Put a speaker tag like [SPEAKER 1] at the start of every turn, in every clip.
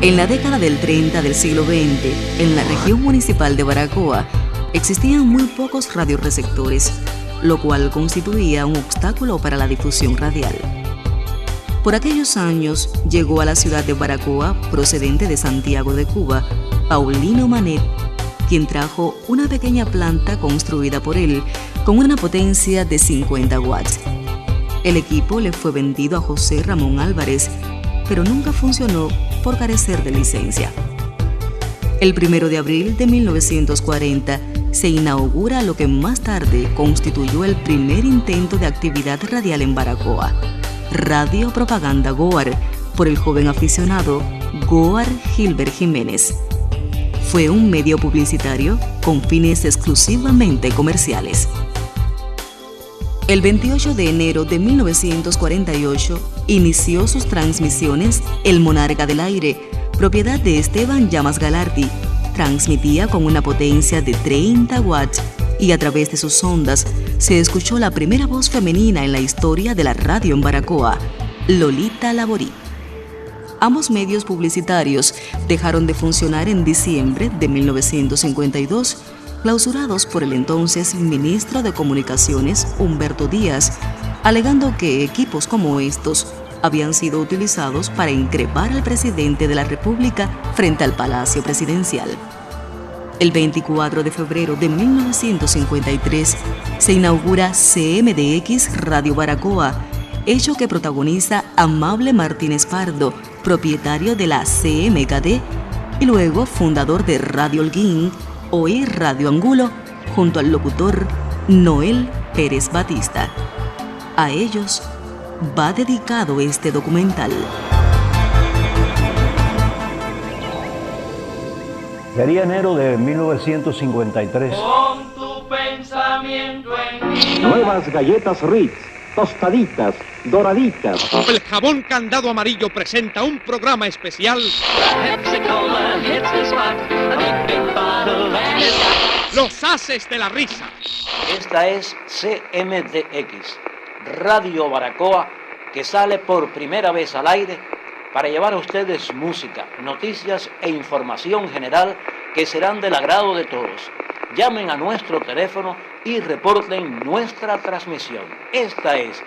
[SPEAKER 1] En la década del 30 del siglo XX, en la región municipal de Baracoa, existían muy pocos radioreceptores, lo cual constituía un obstáculo para la difusión radial. Por aquellos años llegó a la ciudad de Baracoa, procedente de Santiago de Cuba, Paulino Manet, quien trajo una pequeña planta construida por él con una potencia de 50 watts. El equipo le fue vendido a José Ramón Álvarez, pero nunca funcionó por carecer de licencia. El 1 de abril de 1940 se inaugura lo que más tarde constituyó el primer intento de actividad radial en Baracoa, Radio Propaganda Goar, por el joven aficionado Goar Gilbert Jiménez. Fue un medio publicitario con fines exclusivamente comerciales. El 28 de enero de 1948 inició sus transmisiones El Monarca del Aire, propiedad de Esteban Llamas Galardi. Transmitía con una potencia de 30 watts y a través de sus ondas se escuchó la primera voz femenina en la historia de la radio en Baracoa, Lolita Laborí. Ambos medios publicitarios dejaron de funcionar en diciembre de 1952, clausurados por el entonces ministro de Comunicaciones, Humberto Díaz, alegando que equipos como estos habían sido utilizados para increpar al presidente de la República frente al Palacio Presidencial. El 24 de febrero de 1953 se inaugura CMDX Radio Baracoa, hecho que protagoniza Amable Martínez Pardo, propietario de la CMKD y luego fundador de Radio Holguín, hoy Radio Angulo, junto al locutor Noel Pérez Batista. A ellos va dedicado este documental.
[SPEAKER 2] Sería enero de 1953.
[SPEAKER 3] Pon tu pensamiento en mí.
[SPEAKER 4] Nuevas galletas Ritz, tostaditas, doraditas.
[SPEAKER 5] El jabón Candado Amarillo presenta un programa especial. Los Haces de la Risa.
[SPEAKER 6] Esta es CMDX, Radio Baracoa, que sale por primera vez al aire para llevar a ustedes música, noticias e información general que serán del agrado de todos. Llamen a nuestro teléfono y reporten nuestra transmisión. Esta es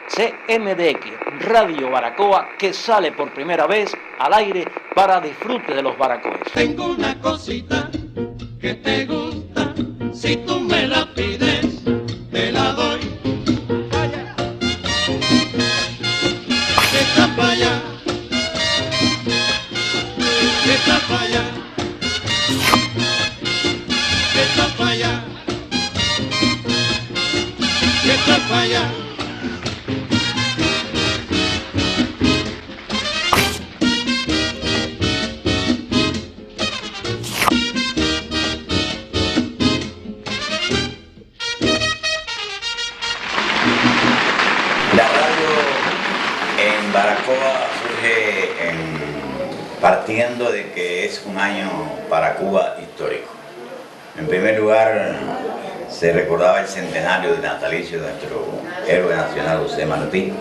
[SPEAKER 6] CMDX, Radio Baracoa, que sale por primera vez al aire para disfrute de los baracoes.
[SPEAKER 3] Tengo una cosita que te gusta, si tú me la pides, te la doy. Está para allá, está para allá, está para allá, está para allá.
[SPEAKER 7] Partiendo de que es un año para Cuba histórico. En primer lugar, se recordaba el centenario de natalicio de nuestro héroe nacional José Martí.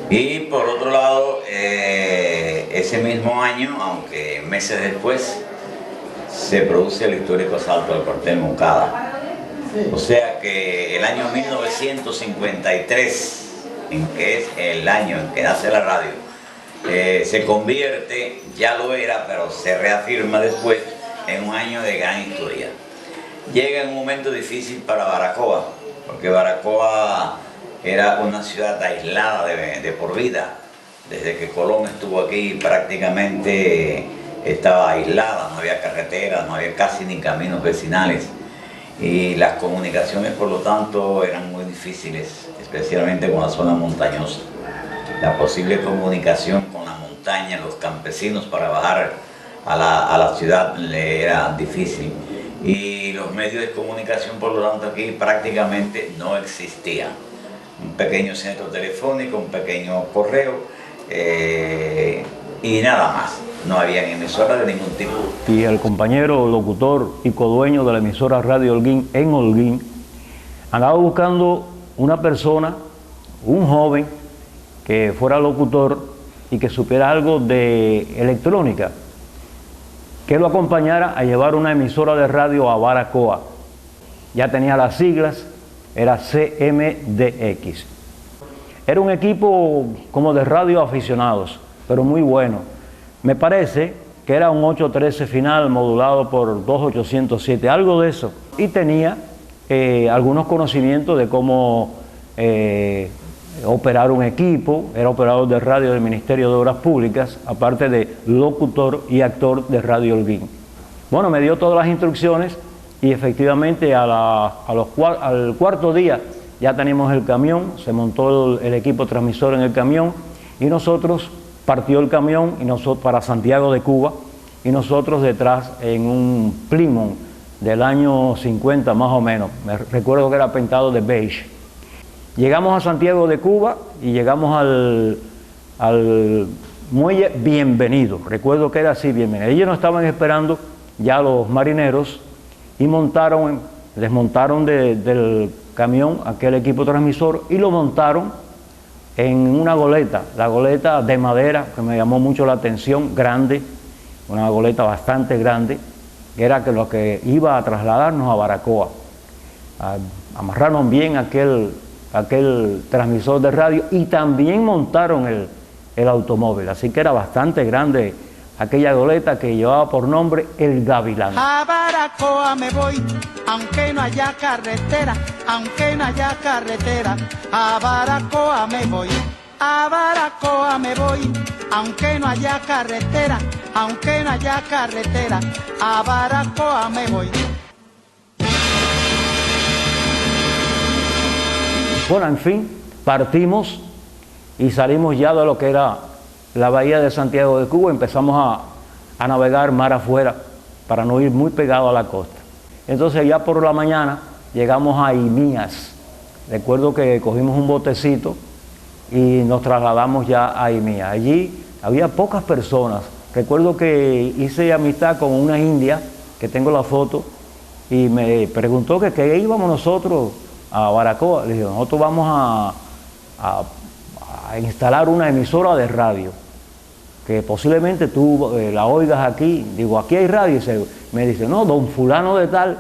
[SPEAKER 7] Y por otro lado, ese mismo año, aunque meses después, se produce el histórico asalto al cuartel Moncada. O sea que el año 1953, en que es el año en que nace la radio, se convierte, ya lo era, pero se reafirma después en un año de gran historia. Llega en un momento difícil para Baracoa, porque Baracoa era una ciudad aislada de por vida. Desde que Colón estuvo aquí prácticamente estaba aislada, no había carreteras, no había casi ni caminos vecinales. Y las comunicaciones, por lo tanto, eran muy difíciles, especialmente con la zona montañosa. La posible comunicación con la montaña, los campesinos para bajar a la ciudad le era difícil. Y los medios de comunicación, por lo tanto, aquí prácticamente no existían. Un pequeño centro telefónico, un pequeño correo y nada más. No había emisoras de ningún tipo.
[SPEAKER 2] Y el compañero locutor y codueño de la emisora Radio Holguín en Holguín andaba buscando una persona, un joven, que fuera locutor y que supiera algo de electrónica, que lo acompañara a llevar una emisora de radio a Baracoa. Ya tenía las siglas, era CMDX. Era un equipo como de radio aficionados, pero muy bueno. Me parece que era un 813 final modulado por 2807, algo de eso. Y tenía algunos conocimientos de cómo operar un equipo. Era operador de radio del Ministerio de Obras Públicas, aparte de locutor y actor de Radio Holguín. Bueno, me dio todas las instrucciones y efectivamente al cuarto día ya teníamos el camión, se montó el equipo transmisor en el camión y nosotros partió el camión y nosotros para Santiago de Cuba y nosotros detrás en un Plymouth del año 50 más o menos. Me recuerdo que era pintado de beige. Llegamos a Santiago de Cuba y llegamos al muelle Bienvenido. Recuerdo que era así, Bienvenido. Ellos nos estaban esperando ya los marineros y desmontaron del camión aquel equipo transmisor y lo montaron en una goleta, la goleta de madera que me llamó mucho la atención, grande, una goleta bastante grande, que era lo que iba a trasladarnos a Baracoa. Amarraron bien aquel transmisor de radio y también montaron el automóvil, así que era bastante grande aquella goleta que llevaba por nombre El Gavilán.
[SPEAKER 8] A Baracoa me voy, aunque no haya carretera, aunque no haya carretera. A Baracoa me voy, a Baracoa me voy, aunque no haya carretera, aunque no haya carretera. A Baracoa me voy.
[SPEAKER 2] Bueno, en fin, partimos y salimos ya de lo que era la bahía de Santiago de Cuba. Empezamos a navegar mar afuera para no ir muy pegado a la costa. Entonces ya por la mañana llegamos a Imías. Recuerdo que cogimos un botecito y nos trasladamos ya a Imías. Allí había pocas personas. Recuerdo que hice amistad con una india, que tengo la foto, y me preguntó que qué íbamos nosotros a Baracoa. Le dije, nosotros vamos a instalar una emisora de radio, que posiblemente tú la oigas aquí. Digo, aquí hay radio. Me dice, no, don fulano de tal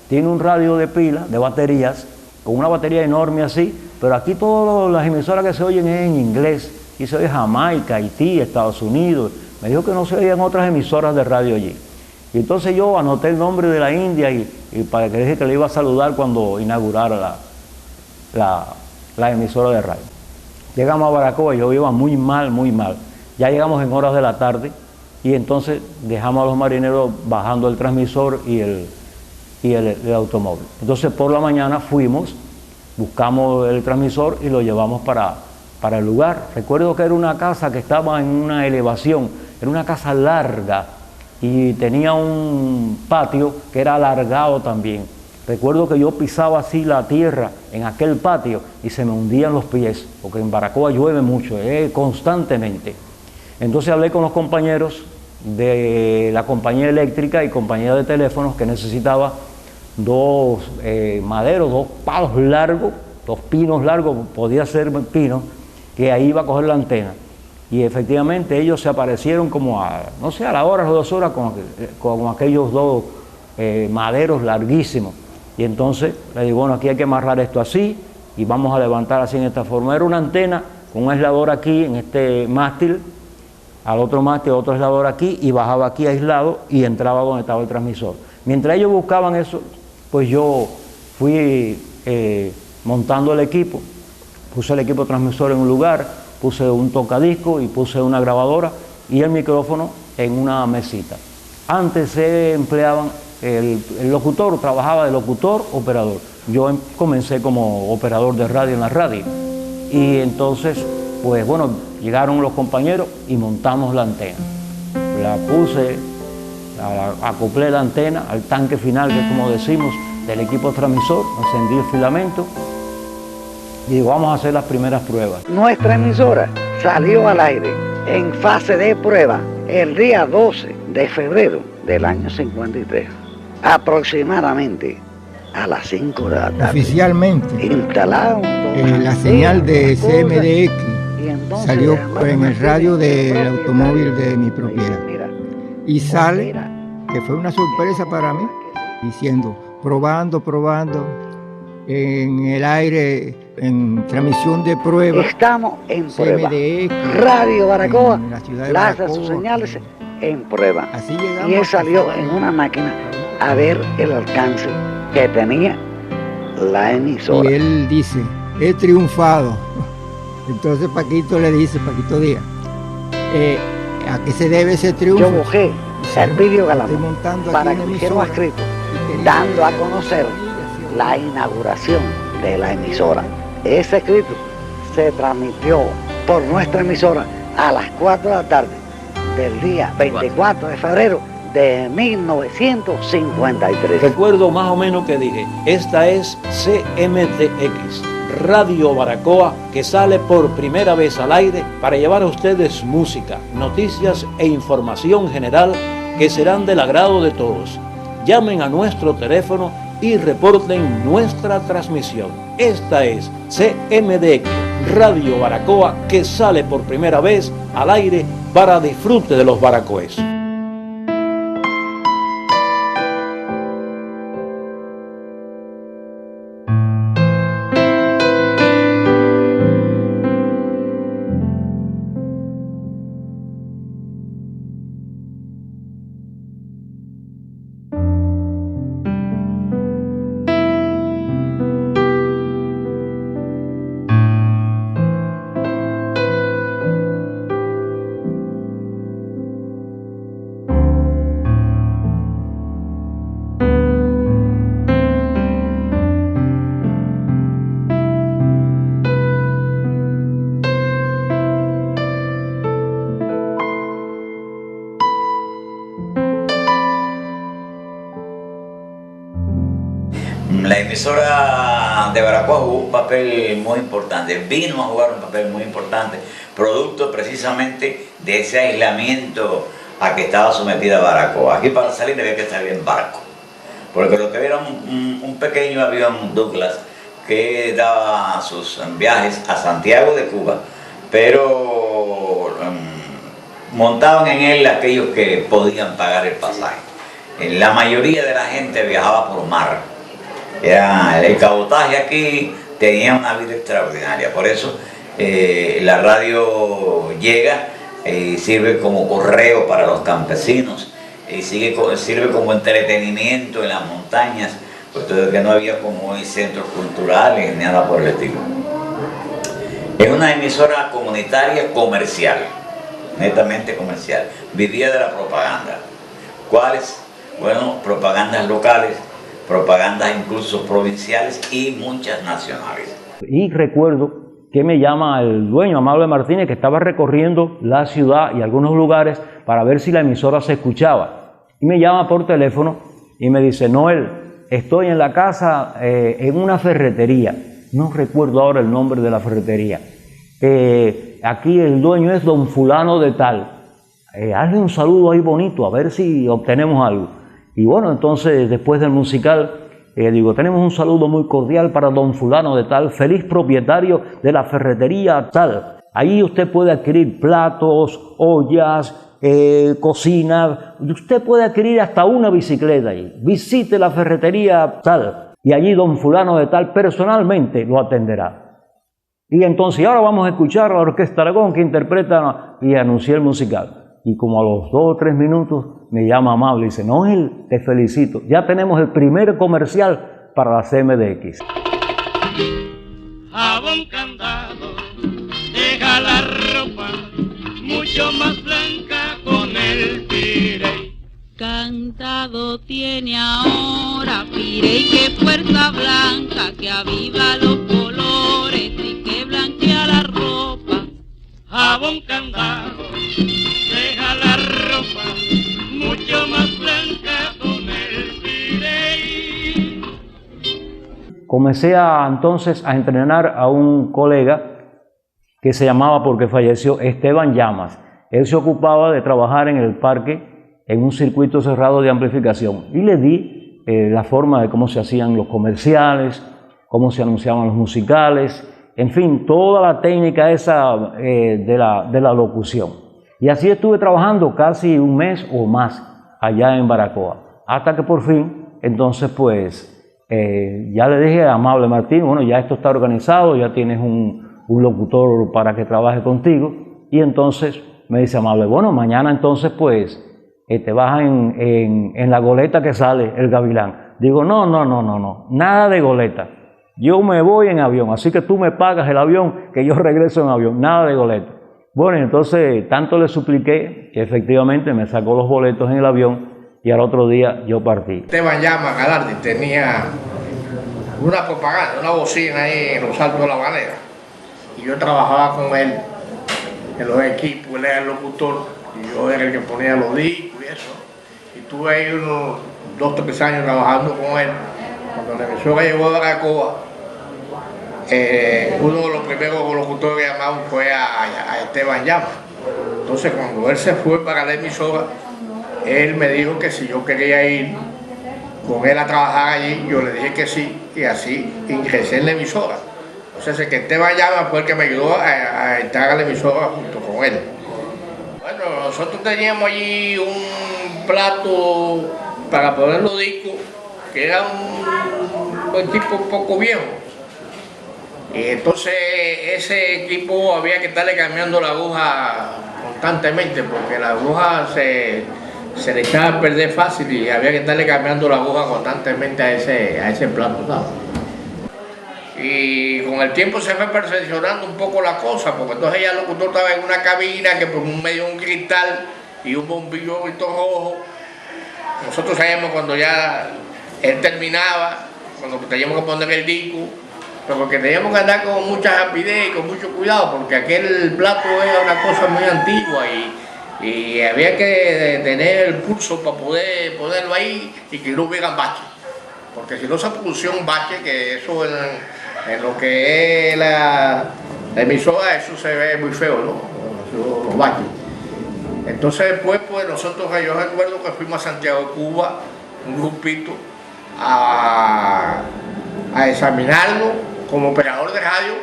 [SPEAKER 2] tiene un radio de pila, de baterías, con una batería enorme así, pero aquí todas las emisoras que se oyen es en inglés, y se oye Jamaica, Haití, Estados Unidos. Me dijo que no se oían otras emisoras de radio allí. Y entonces yo anoté el nombre de la India y para que le dije que le iba a saludar cuando inaugurara la emisora de radio. Llegamos a Baracoa y yo iba muy mal, muy mal. Ya llegamos en horas de la tarde y entonces dejamos a los marineros bajando el transmisor y el automóvil. Entonces por la mañana fuimos, buscamos el transmisor y lo llevamos para el lugar. Recuerdo que era una casa que estaba en una elevación, era una casa larga y tenía un patio que era alargado también. Recuerdo que yo pisaba así la tierra en aquel patio y se me hundían los pies, porque en Baracoa llueve mucho, constantemente. Entonces hablé con los compañeros de la compañía eléctrica y compañía de teléfonos que necesitaba dos maderos, dos palos largos, dos pinos largos, podía ser pino, que ahí iba a coger la antena. Y efectivamente ellos se aparecieron como a la hora o 2 horas con aquellos dos maderos larguísimos. Y entonces le digo, bueno, aquí hay que amarrar esto así y vamos a levantar así en esta forma. Era una antena con un aislador aquí en este mástil, al otro mástil otro aislador aquí, y bajaba aquí aislado y entraba donde estaba el transmisor. Mientras ellos buscaban eso, pues yo fui montando el equipo, puse el equipo transmisor en un lugar, puse un tocadisco y puse una grabadora y el micrófono en una mesita. Antes se empleaban, el locutor trabajaba de locutor, operador. Yo comencé como operador de radio en la radio. Y entonces, pues bueno, llegaron los compañeros y montamos la antena. La puse, acoplé la antena al tanque final, que es como decimos, del equipo transmisor, encendí el filamento y digo, vamos a hacer las primeras pruebas.
[SPEAKER 9] Nuestra emisora salió al aire en fase de prueba el día 12 de febrero del año 53, aproximadamente a las 5 de la tarde.
[SPEAKER 10] Oficialmente
[SPEAKER 9] instalado
[SPEAKER 10] la señal de CMDX
[SPEAKER 9] Y entonces,
[SPEAKER 10] salió
[SPEAKER 9] hermano,
[SPEAKER 10] en el radio del
[SPEAKER 9] propiedad,
[SPEAKER 10] automóvil de mi propiedad.
[SPEAKER 9] Mira,
[SPEAKER 10] Y sale, que fue una sorpresa para mí, diciendo, probando, en el aire, en transmisión de prueba.
[SPEAKER 9] estamos en prueba.
[SPEAKER 10] CMDX,
[SPEAKER 9] Radio Baracoa
[SPEAKER 10] en la ciudad de
[SPEAKER 9] lanza
[SPEAKER 10] Baracoa.
[SPEAKER 9] sus señales en prueba.
[SPEAKER 10] Así llegamos.
[SPEAKER 9] Y él salió en una máquina a ver el alcance que tenía la emisora.
[SPEAKER 10] Y él dice, he triunfado. Entonces Paquito le dice, Paquito Díaz, ¿a qué se debe ese triunfo?
[SPEAKER 9] Yo busqué Servidio Galán
[SPEAKER 10] Estoy montando
[SPEAKER 9] para
[SPEAKER 10] aquí
[SPEAKER 9] que
[SPEAKER 10] una
[SPEAKER 9] me hiciera un
[SPEAKER 10] emisora.
[SPEAKER 9] escrito dando a conocer la inauguración de la emisora. Ese escrito se transmitió por nuestra emisora a las 4 de la tarde del día 24 de febrero de 1953.
[SPEAKER 6] Recuerdo más o menos que dije, esta es CMDX, Radio Baracoa, que sale por primera vez al aire para llevar a ustedes música, noticias e información general que serán del agrado de todos. Llamen a nuestro teléfono y reporten nuestra transmisión. Esta es CMDX, Radio Baracoa, que sale por primera vez al aire para disfrute de los baracoes.
[SPEAKER 7] La emisora de Baracoa jugó un papel muy importante, vino a jugar un papel muy importante, producto precisamente de ese aislamiento a que estaba sometida Baracoa. Aquí para salir había que salir en barco, porque lo que era un pequeño avión Douglas que daba sus viajes a Santiago de Cuba, pero montaban en él aquellos que podían pagar el pasaje. La mayoría de la gente viajaba por mar. El cabotaje aquí tenía una vida extraordinaria, por eso la radio llega y sirve como correo para los campesinos y sirve como entretenimiento en las montañas, puesto que no había como hoy centros culturales ni nada por el estilo. Es una emisora comunitaria comercial, netamente comercial, vivía de la propaganda. ¿Cuáles? Bueno, propagandas locales, propagandas incluso provinciales y muchas nacionales.
[SPEAKER 2] Y recuerdo que me llama el dueño, Amable Martínez, que estaba recorriendo la ciudad y algunos lugares para ver si la emisora se escuchaba. Y me llama por teléfono y me dice, Noel, estoy en la casa en una ferretería. No recuerdo ahora el nombre de la ferretería. Aquí el dueño es don fulano de tal. Hazle un saludo ahí bonito, a ver si obtenemos algo. Y bueno, entonces después del musical, digo, tenemos un saludo muy cordial para don fulano de tal, feliz propietario de la ferretería tal. Ahí usted puede adquirir platos, ollas, cocina, usted puede adquirir hasta una bicicleta ahí. Visite la ferretería tal y allí don fulano de tal personalmente lo atenderá. Y entonces ahora vamos a escuchar a la Orquesta Aragón que interpreta y anuncia el musical. Y como a los 2 o 3 minutos me llama Amable y dice, Noel, te felicito, ya tenemos el primer comercial para la CMDX.
[SPEAKER 3] Jabón Candado, deja la ropa mucho más blanca con el Pirey.
[SPEAKER 11] Candado tiene ahora Pirey, que fuerza blanca, que aviva los colores y que blanquea la ropa.
[SPEAKER 3] Jabón Candado, deja la ropa mucho más blanca con el Pirey.
[SPEAKER 2] Comencé entonces a entrenar a un colega que se llamaba, porque falleció, Esteban Llamas. Él se ocupaba de trabajar en el parque en un circuito cerrado de amplificación y le di la forma de cómo se hacían los comerciales, cómo se anunciaban los musicales en fin, toda la técnica esa de la locución. Y así estuve trabajando casi un mes o más allá en Baracoa, hasta que por fin, entonces pues, ya le dije a Amable Martín, bueno, ya esto está organizado, ya tienes un locutor para que trabaje contigo, y entonces me dice Amable, bueno, mañana entonces pues te bajas en la goleta que sale el Gavilán. Digo, no, nada de goleta, yo me voy en avión, así que tú me pagas el avión, que yo regreso en avión, nada de goleta. Bueno, entonces tanto le supliqué que efectivamente me sacó los boletos en el avión y al otro día yo partí.
[SPEAKER 12] Esteban Llama Galardi tenía una propaganda, una bocina ahí en los Altos de la Banera, y yo trabajaba con él en los equipos, él era el locutor y yo era el que ponía los discos y eso, y tuve ahí unos 2 o 3 años trabajando con él. Cuando la emisora llegó a Baracoa, uno de los primeros locutores que llamaron fue a Esteban Llama. Entonces cuando él se fue para la emisora, él me dijo que si yo quería ir con él a trabajar allí, yo le dije que sí, y así ingresé en la emisora. Entonces que Esteban Llama fue el que me ayudó a entrar a la emisora junto con él. Bueno, nosotros teníamos allí un plato para poner los discos, que era un equipo un poco viejo. Y entonces ese equipo había que estarle cambiando la aguja constantemente, porque la aguja se le echaba a perder fácil y había que estarle cambiando la aguja constantemente a ese plato, ¿sabes? Y con el tiempo se fue perfeccionando un poco la cosa, porque entonces ya el locutor estaba en una cabina que por medio de un cristal y un bombillo rojo. Nosotros sabíamos cuando ya él terminaba, cuando teníamos que poner el disco, pero porque teníamos que andar con mucha rapidez y con mucho cuidado, porque aquel plato era una cosa muy antigua y había que tener el pulso para poder ponerlo ahí y que no hubiera bache, porque si no se produció un bache, que eso en lo que es la emisora, eso se ve muy feo, ¿no? Los baches. Entonces después, pues nosotros, yo recuerdo que fuimos a Santiago de Cuba, un grupito, a examinarlo como operador de radio,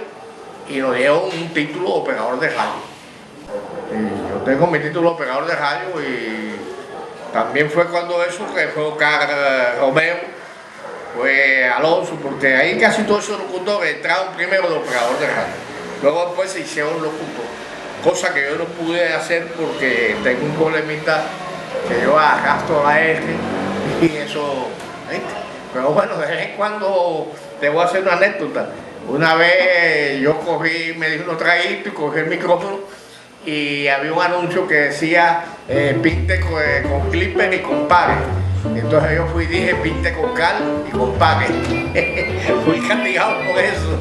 [SPEAKER 12] y nos dio un título de operador de radio. Y yo tengo mi título de operador de radio, y también fue cuando eso, que fue Oscar Romero, fue Alonso, porque ahí casi todos esos locutores entraron primero de operador de radio, luego después se hicieron locutor, cosa que yo no pude hacer porque tengo un problemita que yo arrastro la R y eso, ¿viste? Pero bueno, de vez en cuando te voy a hacer una anécdota. Una vez yo cogí, me di unos traguitos y cogí el micrófono y había un anuncio que decía pinte con clipper y con pague. Entonces yo fui y dije pinte con cal y con pague. Fui castigado por eso.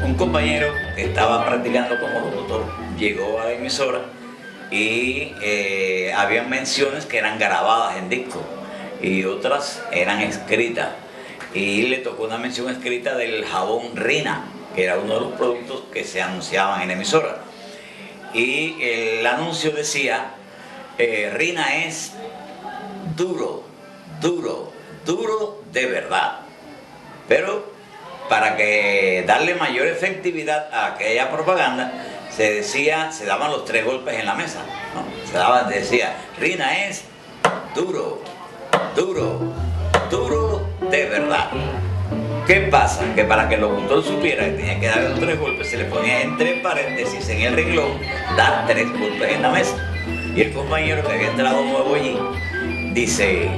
[SPEAKER 7] Un compañero que estaba practicando como locutor llegó a la emisora y había menciones que eran grabadas en disco y otras eran escritas, y le tocó una mención escrita del jabón Rina, que era uno de los productos que se anunciaban en la emisora, y el anuncio decía Rina es duro, duro, duro de verdad. Pero para que darle mayor efectividad a aquella propaganda, se daban los 3 golpes en la mesa, ¿no? Decía, Rina es duro, duro, duro de verdad. ¿Qué pasa? Que para que el locutor supiera que tenía que darle los 3 golpes, se le ponía entre paréntesis en el renglón, dar 3 golpes en la mesa. Y el compañero que había entrado nuevo allí dice,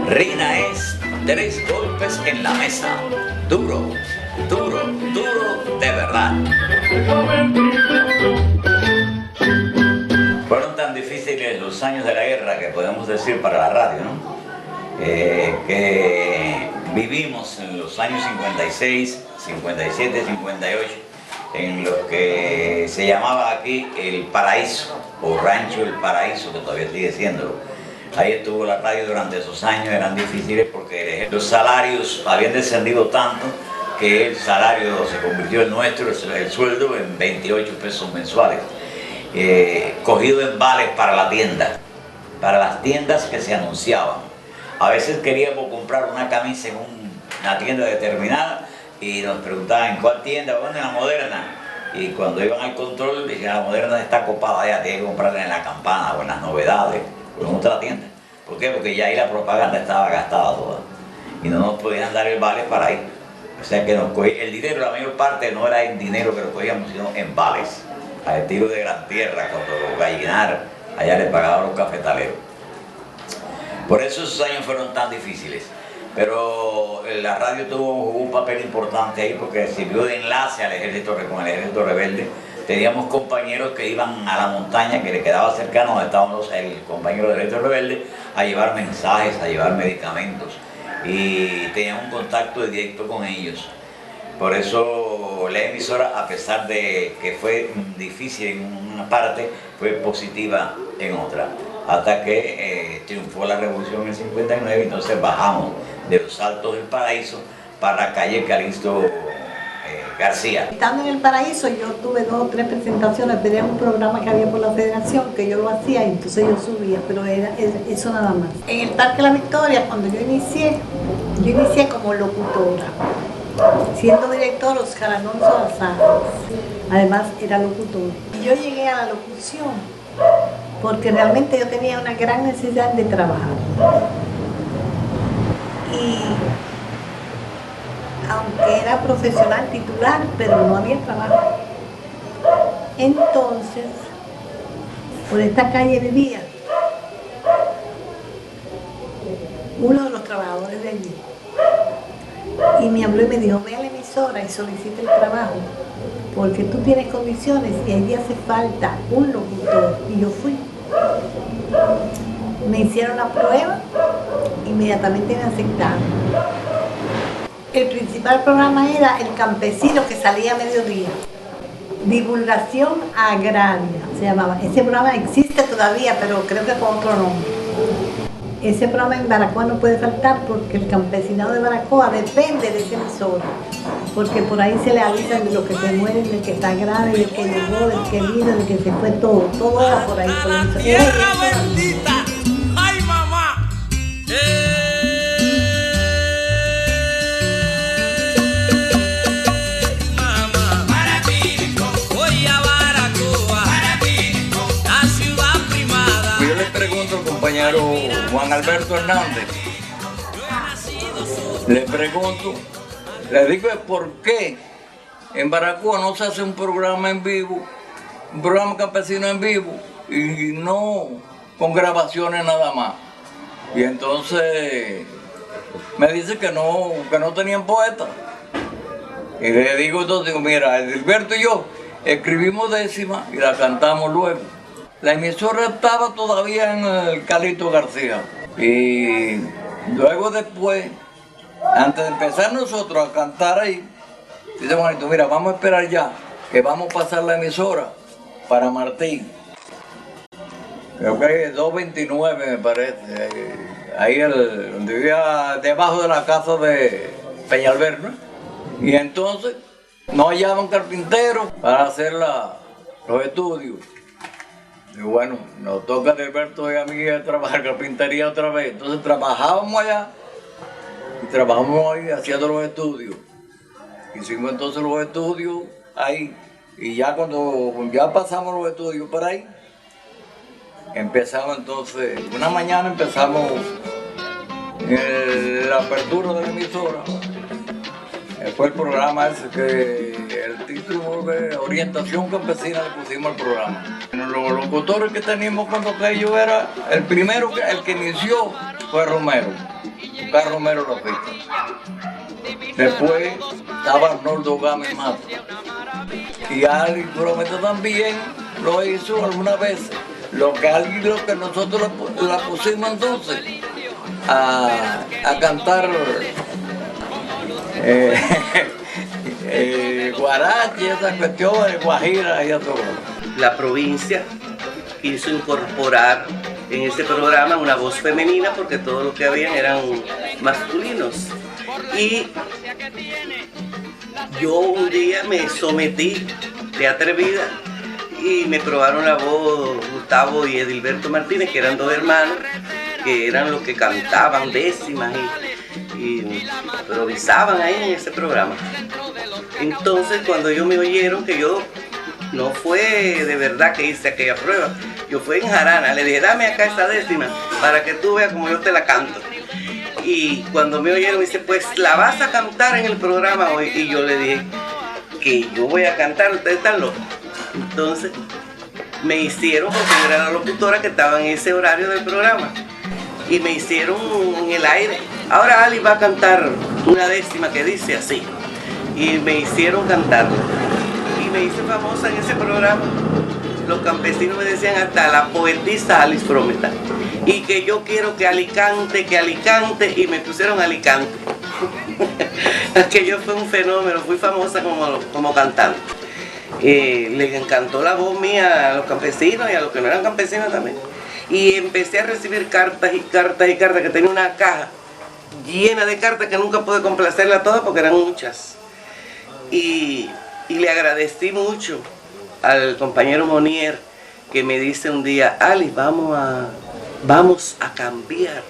[SPEAKER 7] Rina es 3 golpes en la mesa, duro, duro, duro de verdad. Fueron tan difíciles los años de la guerra, que podemos decir, para la radio, ¿no? Que vivimos en los años 56, 57, 58, en lo que se llamaba aquí el Paraíso, o Rancho El Paraíso, que todavía sigue siendo. Ahí estuvo la radio durante esos años, eran difíciles porque los salarios habían descendido tanto que el salario se convirtió en nuestro, el sueldo, en 28 pesos mensuales, cogido en vales para la tienda. para las tiendas que se anunciaban. A veces queríamos comprar una camisa en una tienda determinada y nos preguntaban en cuál tienda, bueno, en la Moderna. Y cuando iban al control, decían, la Moderna está copada, ya tiene que comprarla en la Campana o en las Novedades o en otra tienda. ¿Por qué? Porque ya ahí la propaganda estaba gastada toda y no nos podían dar el vale para ir. O sea que el dinero, la mayor parte no era en dinero que lo cogíamos, sino en vales, al estilo de Gran Tierra, cuando los Gallinar allá le pagaban los cafetaleros. Por eso esos años fueron tan difíciles. Pero la radio tuvo un papel importante ahí porque sirvió de enlace al ejército, con el ejército rebelde. Teníamos compañeros que iban a la montaña que le quedaba cercano donde estábamos el compañero del ejército rebelde a llevar mensajes, a llevar medicamentos y teníamos un contacto directo con ellos. Por eso la emisora, a pesar de que fue difícil en una parte, fue positiva en otra. Hasta que triunfó la revolución en el 59 y entonces bajamos de los Altos del Paraíso para la calle Calixto García.
[SPEAKER 13] Estando en el Paraíso yo tuve 2 o 3 presentaciones, tenía un programa que había por la federación que yo lo hacía y entonces yo subía, pero era eso nada más. En el Parque La Victoria, cuando yo inicié como locutora, siendo director Oscar Alonso Alzada, además era locutor. Y yo llegué a la locución porque realmente yo tenía una gran necesidad de trabajar. Y aunque era profesional titular, pero no había trabajo. Entonces, por esta calle vivía uno de los trabajadores de allí. Y me habló y me dijo, ve a la emisora y solicita el trabajo, porque tú tienes condiciones y allí hace falta un locutor. Y yo fui. Me hicieron la prueba, inmediatamente me aceptaron. El principal programa era El Campesino, que salía a mediodía. Divulgación Agraria se llamaba. Ese programa existe todavía, pero creo que con otro nombre. Ese programa en Baracoa no puede faltar porque el campesinado de Baracoa depende de ese emisor. Porque por ahí se le avisan de los que se mueren, del que está grave, del que llegó, del que vino, del que se fue, todo era por ahí. Por el
[SPEAKER 3] ¡Tierra bendita! ¡Ay, mamá! Mamá, Barapínico, voy a Baracoa, Barapínico, la ciudad primada.
[SPEAKER 12] Yo le pregunto al compañero Juan Alberto Hernández, le digo por qué en Baracoa no se hace un programa en vivo, un programa campesino en vivo y no con grabaciones nada más. Y entonces me dice que no tenían poeta. Y le digo entonces, mira, Edilberto y yo escribimos décima y la cantamos luego. La emisora estaba todavía en el Calixto García. Y luego después, antes de empezar nosotros a cantar ahí, dice Juanito, mira, vamos a esperar ya, que vamos a pasar la emisora para Martín. Creo que es 229 me parece, ahí donde vivía debajo de la casa de Peñalver, ¿no? Y entonces no hallaban carpinteros para hacer los estudios. Y bueno, nos toca de Alberto y a mí a trabajar carpintería otra vez. Entonces trabajábamos allá y trabajamos ahí haciendo los estudios. Hicimos entonces los estudios ahí. Y ya cuando ya pasamos los estudios para ahí, empezamos entonces, una mañana empezamos la apertura de la emisora. Fue el programa ese que el título de Orientación Campesina le pusimos al programa. Los locutores que teníamos cuando aquello era, el primero, el que inició fue Romero, Carlos Romero Lopita. Después estaba Arnoldo Gámez Mata. Y alguien prometió también lo hizo algunas veces. Lo que nosotros la pusimos entonces a cantar guarachi, esas cuestiones, guajira y todo.
[SPEAKER 14] La provincia quiso incorporar en ese programa una voz femenina porque todos los que habían eran masculinos. Y yo un día me sometí de atrevida y me probaron la voz Gustavo y Edilberto Martínez, que eran dos hermanos, que eran los que cantaban décimas y improvisaban ahí en ese programa. Entonces cuando ellos me oyeron, que yo no fue de verdad que hice aquella prueba, yo fui en jarana, le dije, dame acá esa décima para que tú veas como yo te la canto. Y cuando me oyeron, me dice, pues la vas a cantar en el programa hoy. Y yo le dije, que yo voy a cantar, ustedes están locos. Entonces me hicieron, porque yo era la locutora que estaba en ese horario del programa, y me hicieron en el aire, ahora Ali va a cantar una décima que dice así, y me hicieron cantarla, y me hice famosa en ese programa. Los campesinos me decían hasta la poetisa Alice Frometa, y que yo quiero que Alicante, y me pusieron Alicante. Aquello fue un fenómeno, fui famosa como cantante. Les encantó la voz mía a los campesinos y a los que no eran campesinos también. Y empecé a recibir cartas y cartas y cartas, que tenía una caja llena de cartas que nunca pude complacerlas todas porque eran muchas. Y le agradecí mucho al compañero Monier, que me dice un día, Ali, vamos a cambiar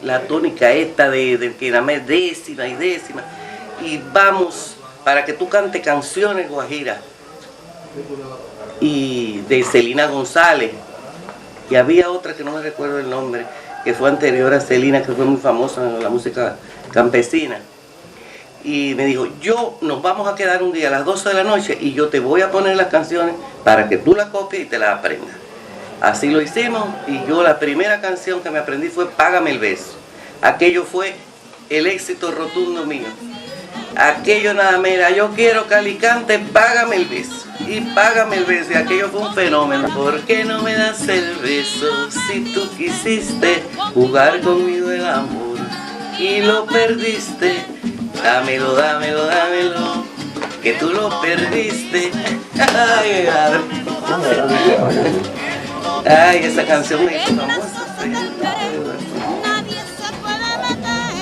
[SPEAKER 14] la tónica esta de que dame décima y décima, y vamos para que tú cantes canciones guajiras, y de Celina González, y había otra que no me recuerdo el nombre, que fue anterior a Celina, que fue muy famosa en la música campesina. Y me dijo, nos vamos a quedar un día a las 12 de la noche y yo te voy a poner las canciones para que tú las copies y te las aprendas. Así lo hicimos, y yo la primera canción que me aprendí fue Págame el beso. Aquello fue el éxito rotundo mío. Aquello nada más era, yo quiero que Alicante, págame el beso. Y págame el beso, y aquello fue un fenómeno. ¿Por qué no me das el beso si tú quisiste jugar conmigo el amor y lo perdiste? Dámelo, dámelo, dámelo, que tú lo perdiste. Ay, madre. Ay, esa canción me hizo famosa.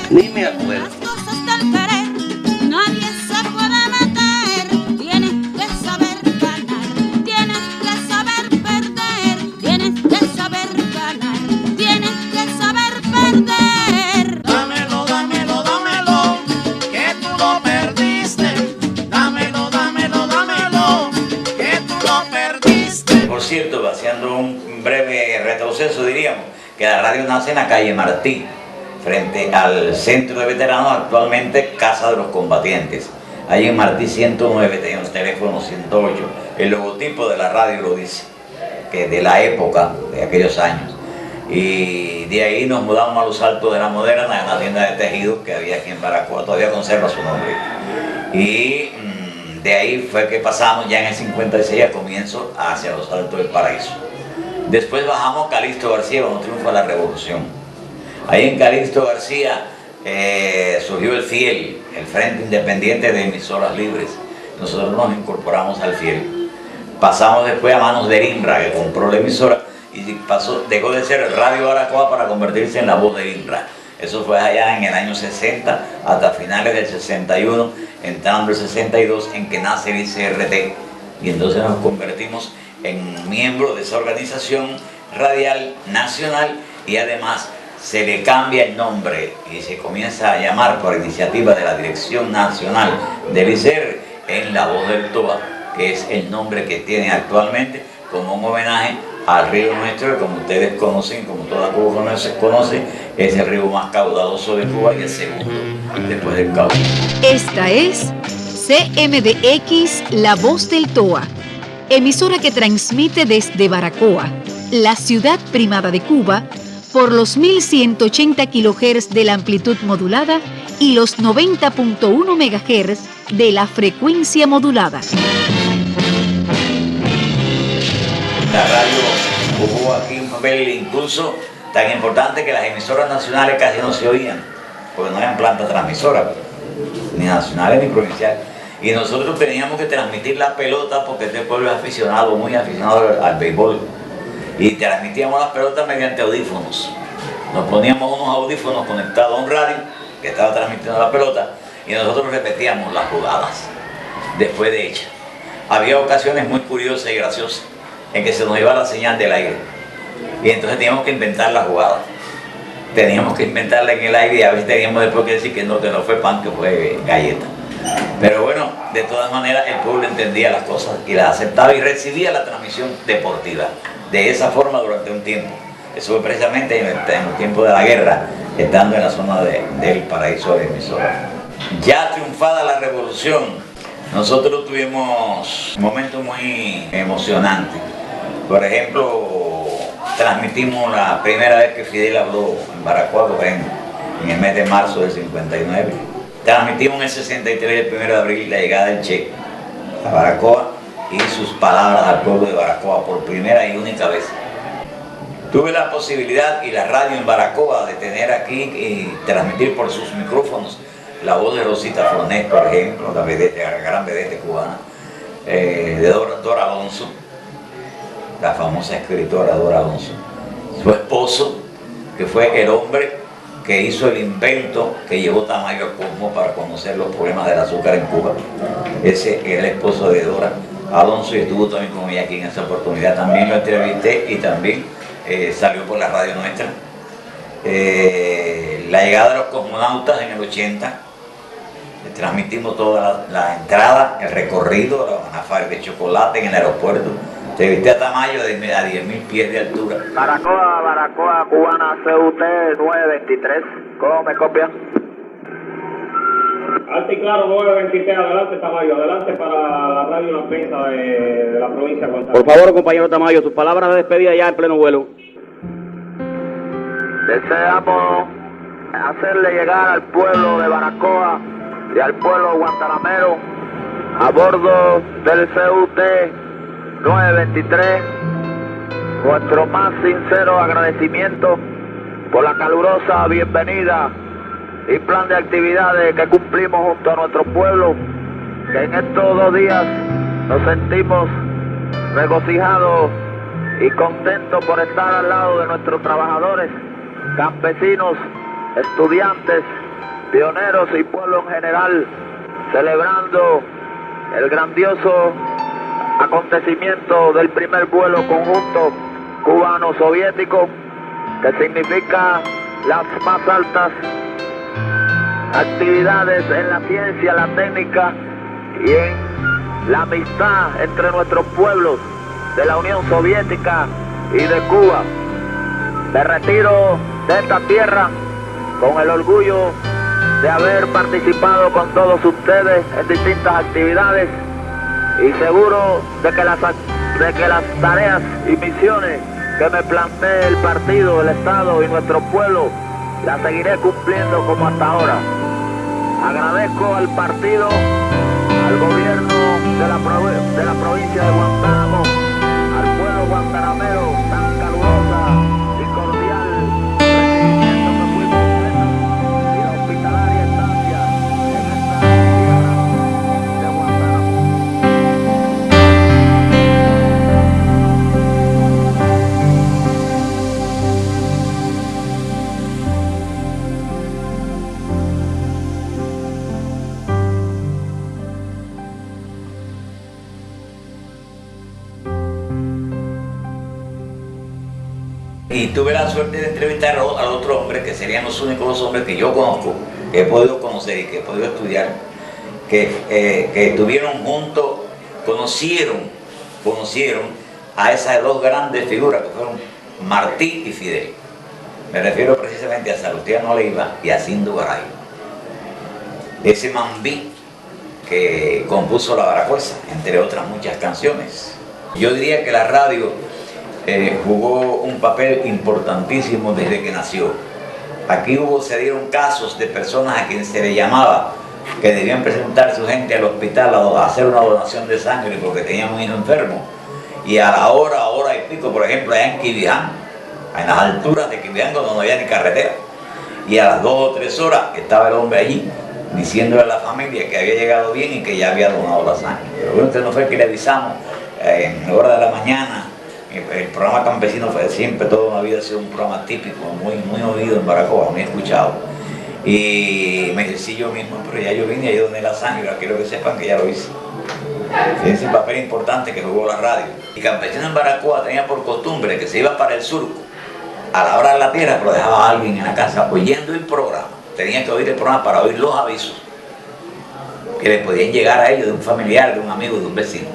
[SPEAKER 14] Ni me acuerdo.
[SPEAKER 11] Nadie se puede meter, tienes que saber ganar, tienes que saber perder, tienes que saber ganar, tienes que saber perder.
[SPEAKER 3] Dámelo, dámelo, dámelo, que tú lo perdiste. Dámelo, dámelo, dámelo, que tú lo perdiste.
[SPEAKER 7] Por cierto, haciendo un breve retroceso, diríamos que la radio nace en la calle Martí, frente al centro de veteranos, actualmente Casa de los Combatientes. Ahí en Martí 109 tenía un teléfono 108. El logotipo de la radio lo dice, que de la época, de aquellos años. Y de ahí nos mudamos a los Altos de la Moderna, en la tienda de tejidos que había aquí en Baracoa, todavía conserva su nombre. Y de ahí fue que pasamos ya en el 56 a comienzo hacia los Altos del Paraíso. Después bajamos Calixto García cuando triunfa la revolución. Ahí en Calixto García surgió el FIEL, el Frente Independiente de Emisoras Libres. Nosotros nos incorporamos al FIEL. Pasamos después a manos de INRA, que compró la emisora, y dejó de ser el Radio Baracoa para convertirse en la voz de INRA. Eso fue allá en el año 60, hasta finales del 61, entrando el 62, en que nace el ICRT. Y entonces nos convertimos en miembro de esa organización radial nacional, y además se le cambia el nombre y se comienza a llamar, por iniciativa de la Dirección Nacional del ICR, en La Voz del Toa, que es el nombre que tiene actualmente, como un homenaje al río nuestro, que como ustedes conocen, como toda Cuba conoce, es el río más caudaloso de Cuba y el segundo después del Cauca.
[SPEAKER 15] Esta es CMDX La Voz del Toa, emisora que transmite desde Baracoa, la ciudad primada de Cuba, por los 1180 kHz de la amplitud modulada y los 90.1 MHz de la frecuencia modulada.
[SPEAKER 7] La radio jugó aquí un papel incluso tan importante que las emisoras nacionales casi no se oían, porque no eran plantas transmisoras, ni nacionales ni provinciales. Y nosotros teníamos que transmitir la pelota, porque este pueblo es aficionado, muy aficionado al béisbol. Y transmitíamos las pelotas mediante audífonos. Nos poníamos unos audífonos conectados a un radio que estaba transmitiendo la pelota, y nosotros repetíamos las jugadas después de hechas. había ocasiones muy curiosas y graciosas en que se nos iba la señal del aire. Y entonces teníamos que inventar la jugada. Teníamos que inventarla en el aire y a veces teníamos después que decir que no fue pan, que fue galleta. Pero bueno, de todas maneras el pueblo entendía las cosas y las aceptaba y recibía la transmisión deportiva de esa forma durante un tiempo. Eso fue precisamente en el tiempo de la guerra, estando en la zona del paraíso de emisora. Ya triunfada la revolución, nosotros tuvimos momentos muy emocionantes. Por ejemplo, transmitimos la primera vez que Fidel habló en Baracoa, en el mes de marzo del 59. Transmitimos en el 63, el 1 de abril, la llegada del Che a Baracoa y sus palabras al pueblo de Baracoa por primera y única vez. Tuve la posibilidad y la radio en Baracoa de tener aquí y transmitir por sus micrófonos la voz de Rosita Fornés, por ejemplo, la gran vedette cubana, de Dora Alonso, la famosa escritora Dora Alonso. Su esposo, que fue el hombre que hizo el invento que llevó Tamayo a Cosmo para conocer los problemas del azúcar en Cuba. Ese era el esposo de Dora Alonso y estuvo también con ella aquí en esa oportunidad. También lo entrevisté y también salió por la radio nuestra. La llegada de los cosmonautas en el 80, transmitimos toda la entrada, el recorrido, la fábrica de chocolate en el aeropuerto. Entrevisté a Tamayo a 10.000 pies de altura.
[SPEAKER 16] Baracoa, Cubana, CUT 923. ¿Cómo me copia?
[SPEAKER 17] Alto y claro, 923. Adelante, Tamayo. Adelante para la radio La Prensa de la provincia de Guantánamo.
[SPEAKER 16] Por favor, compañero Tamayo, sus palabras de despedida ya en pleno vuelo. Deseamos hacerle llegar al pueblo de Baracoa y al pueblo guantanamero a bordo del CUT 923, nuestro más sincero agradecimiento por la calurosa bienvenida y plan de actividades que cumplimos junto a nuestro pueblo, que en estos 2 días nos sentimos regocijados y contentos por estar al lado de nuestros trabajadores, campesinos, estudiantes, pioneros y pueblo en general, celebrando el grandioso acontecimiento del primer vuelo conjunto cubano-soviético, que significa las más altas actividades en la ciencia, la técnica y en la amistad entre nuestros pueblos de la Unión Soviética y de Cuba. Me retiro de esta tierra con el orgullo de haber participado con todos ustedes en distintas actividades y seguro de que las tareas y misiones que me plantee el partido, el Estado y nuestro pueblo las seguiré cumpliendo como hasta ahora. Agradezco al partido, al gobierno de la provincia de Guantánamo, al pueblo guantanamero, tan calurosa y cordial recibimiento que fuimos objeto y la hospitalaria estancia en esta tierra de Guantánamo.
[SPEAKER 7] Y tuve la suerte de entrevistar al otro hombre, que serían los únicos 2 hombres que yo conozco, que he podido conocer y que he podido estudiar, que estuvieron juntos, conocieron a esas 2 grandes figuras que fueron Martí y Fidel. Me refiero precisamente a Salustiano Leiva y a Cindo Garay. Ese mambí que compuso La Baracuesa, entre otras muchas canciones. Yo diría que la radio jugó un papel importantísimo desde que nació. Aquí se dieron casos de personas a quienes se les llamaba que debían presentar su gente al hospital a hacer una donación de sangre porque tenían un hijo enfermo. Y a la hora y pico, por ejemplo, allá en Quibiján, en las alturas de Quibiján, donde no había ni carretera, y a las 2 o 3 horas estaba el hombre allí diciéndole a la familia que había llegado bien y que ya había donado la sangre. Pero bueno, usted no fue el que le avisamos en la hora de la mañana. El programa campesino fue siempre, toda una vida ha sido un programa típico, muy oído en Baracoa, muy escuchado. Y me dice, sí, yo mismo, pero ya yo vine, ya yo doné la sangre, quiero que sepan que ya lo hice. Ese papel importante que jugó la radio. Y Campesino en Baracoa tenía por costumbre que se iba para el surco a labrar la tierra, pero dejaba a alguien en la casa oyendo el programa. Tenía que oír el programa para oír los avisos que le podían llegar a ellos de un familiar, de un amigo, de un vecino.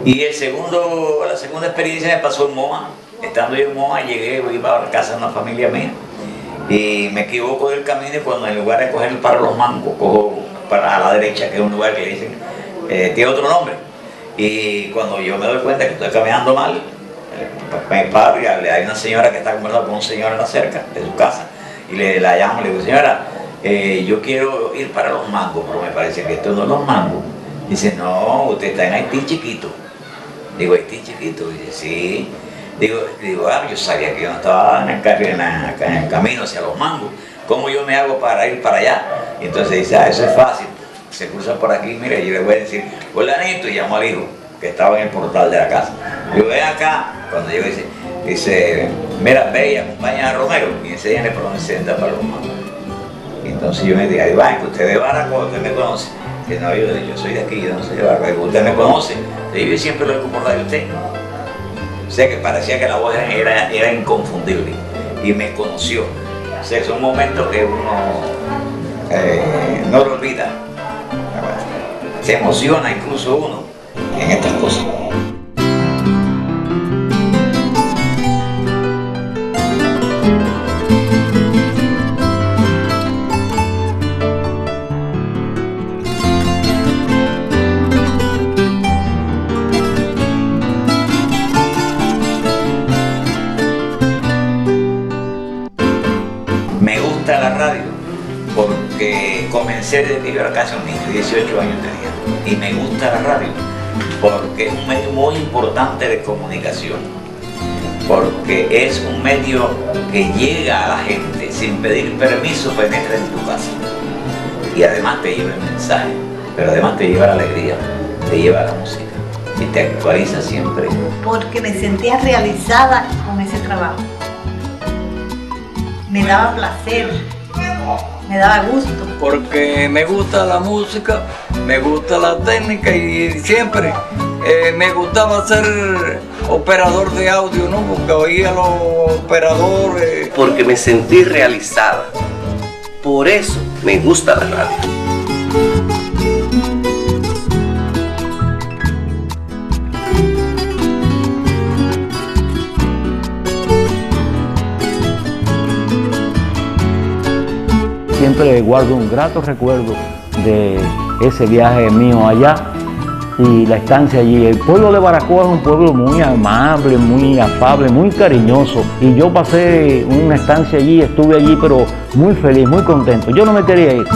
[SPEAKER 7] Y la segunda experiencia me pasó en Moa. Estando yo en Moa, llegué, iba a la casa de una familia mía y me equivoco del camino, y cuando en lugar de coger para los mangos, cojo para a la derecha, que es un lugar que le dicen, tiene otro nombre. Y cuando yo me doy cuenta que estoy caminando mal, me paro y hay una señora que está conversando con un señor en la cerca de su casa, y la llamo y le digo, señora, yo quiero ir para los mangos, pero me parece que esto no es los mangos. Dice, no, usted está en Haití chiquito. Digo, ¿Haití chiquito? Dice, sí. Digo, yo sabía que yo no estaba en el camino hacia los mangos. ¿Cómo yo me hago para ir para allá? Y entonces dice, eso es fácil. Se cruza por aquí, mira, yo le voy a decir, fulanito, y llamo al hijo, que estaba en el portal de la casa. Digo, ven acá. Cuando yo dice, mira, ve y acompaña a Romero, y enséñale por dónde se entra para los mangos. Y entonces yo me dije, ahí va, que usted de Baracoa, usted me conoce. Que no, yo soy de aquí, yo no soy de Baracoa, usted me conoce. Y yo siempre lo he recordado de usted. O sea, que parecía que la voz era inconfundible, y me conoció. O sea, son momentos que uno no lo olvida. Se emociona incluso uno en estas cosas. Me gusta la radio porque comencé desde que yo era casi un niño, 18 años tenía. Y me gusta la radio porque es un medio muy importante de comunicación, porque es un medio que llega a la gente sin pedir permiso, penetra en tu casa y además te lleva el mensaje, pero además te lleva la alegría, te lleva la música y te actualiza siempre.
[SPEAKER 13] Porque me sentía realizada con ese trabajo. Me daba placer, me daba gusto.
[SPEAKER 18] Porque me gusta la música, me gusta la técnica y siempre me gustaba ser operador de audio, ¿no? Porque oía a los operadores.
[SPEAKER 14] Porque me sentí realizada. Por eso me gusta la radio.
[SPEAKER 2] Siempre guardo un grato recuerdo de ese viaje mío allá y la estancia allí. El pueblo de Baracoa es un pueblo muy amable, muy afable, muy cariñoso. Y yo pasé una estancia allí, estuve allí, pero muy feliz, muy contento. Yo no me quería ir.